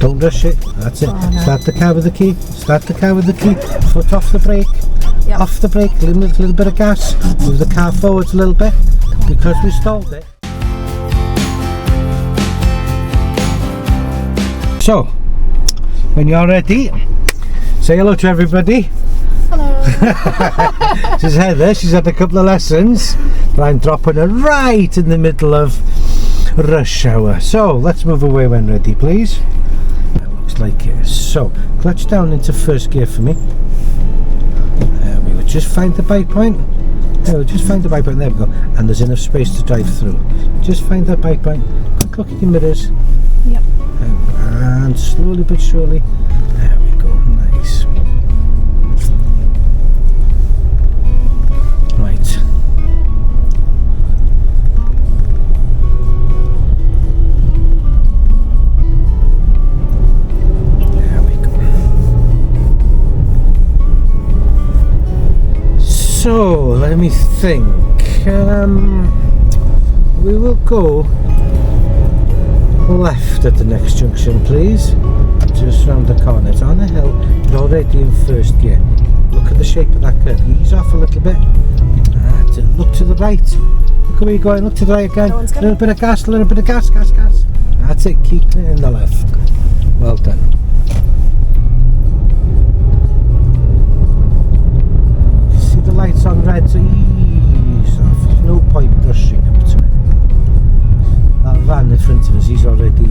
Don't rush it. That's it. Oh, no. Start the car with the key. Start the car with the key. Foot off the brake. Yep. Off the brake. Little bit of gas. Move the car forwards a little bit because we stalled it. So, when you're ready, say hello to everybody. Hello. This is Heather. She's had a couple of lessons, but I'm dropping her right in the middle of rush hour. So let's move away when ready, please. That looks like it. So clutch down into first gear for me. We will just find the bike point. There we go. Just find the bike point. There we go. And there's enough space to drive through. Just find that bike point. Quick look at your mirrors. Yep. And slowly but surely. There we go. Nice. Right. So let me think. We will go left at the next junction, please. Just round the corner. It's on a hill. You're already in first gear. Look at the shape of that curve. Ease off a little bit. That's it. Look to the right. Look where you're going. Look to the right again. A little bit of gas. A little bit of gas. Gas. Gas. That's it. Keep it in the left. Well done. The lights on red, so ease off. There's no point rushing up to it. That van in front of us, he's already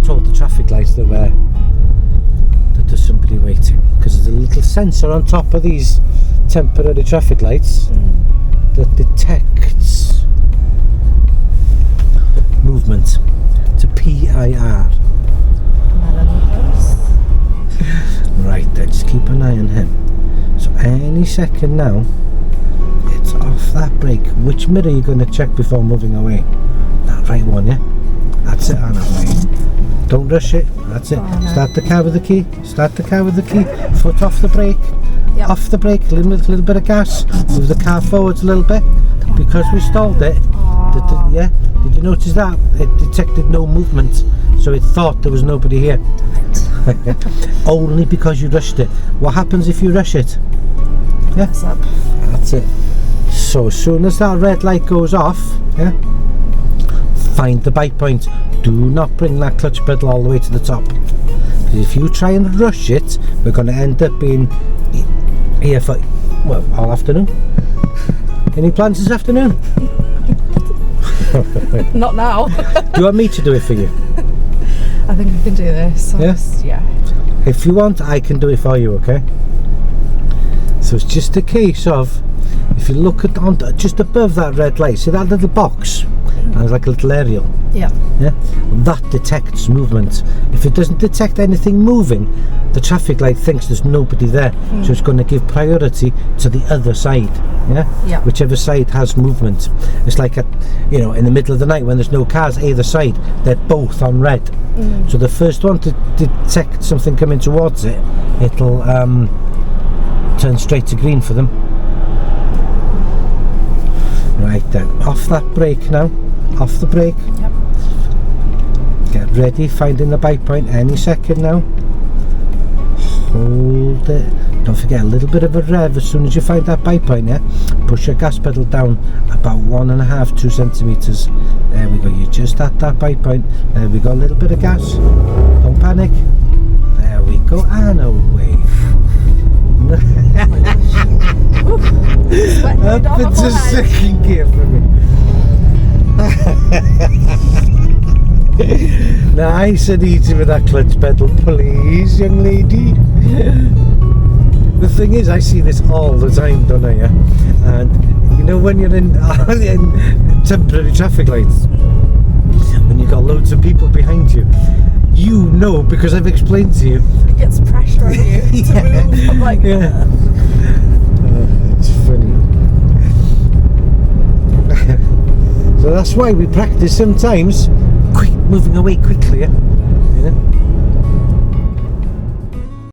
told the traffic lights that there's somebody waiting, because there's a little sensor on top of these temporary traffic lights that detects movement. It's a PIR. Right then, just keep an eye on him. So any second now, it's off that brake. Which mirror are you going to check before moving away? That right one, yeah? That's it, on that way. Don't rush it. That's it. Oh, no. Start the car with the key. Start the car with the key. Foot off the brake. Yep. Off the brake. Little bit of gas. Move the car forwards a little bit because we stalled it. Yeah? Did you notice that? It detected no movement, so it thought there was nobody here. Only because you rushed it. What happens if you rush it? Yeah, that's it. So as soon as that red light goes off, yeah, find the bike point. Do not bring that clutch pedal all the way to the top. If you try and rush it, we're going to end up being here for, well, all afternoon. Any plans this afternoon? Not now. Do you want me to do it for you? I think I can do this. Yeah? If you want, I can do it for you, okay? So it's just a case of, if you look at just above that red light, see that little box? And there's like a little aerial. Yeah. That detects movement. If it doesn't detect anything moving, the traffic light thinks there's nobody there, so it's going to give priority to the other side. Yeah. Whichever side has movement. It's like in the middle of the night when there's no cars either side, they're both on red. So the first one to detect something coming towards it, it'll turn straight to green for them. Right then, off that brake now. Off the brake. Yep. Get ready, finding the bike point any second now. Hold it. Don't forget a little bit of a rev as soon as you find that bike point, yeah? Push your gas pedal down about 1.5–2 centimeters. There we go, you're just at that bike point. There we go, a little bit of gas. Don't panic. There we go, and away. Up into second gear for me. Nice and easy with that clutch pedal, please, young lady. The thing is, I see this all the time, don't I? Yeah? And you know when you're in temporary traffic lights, when you've got loads of people behind you, you know, because I've explained to you. It gets pressure on you to move. I'm like, yeah. It's funny. So that's why we practice sometimes moving away quickly. Yeah?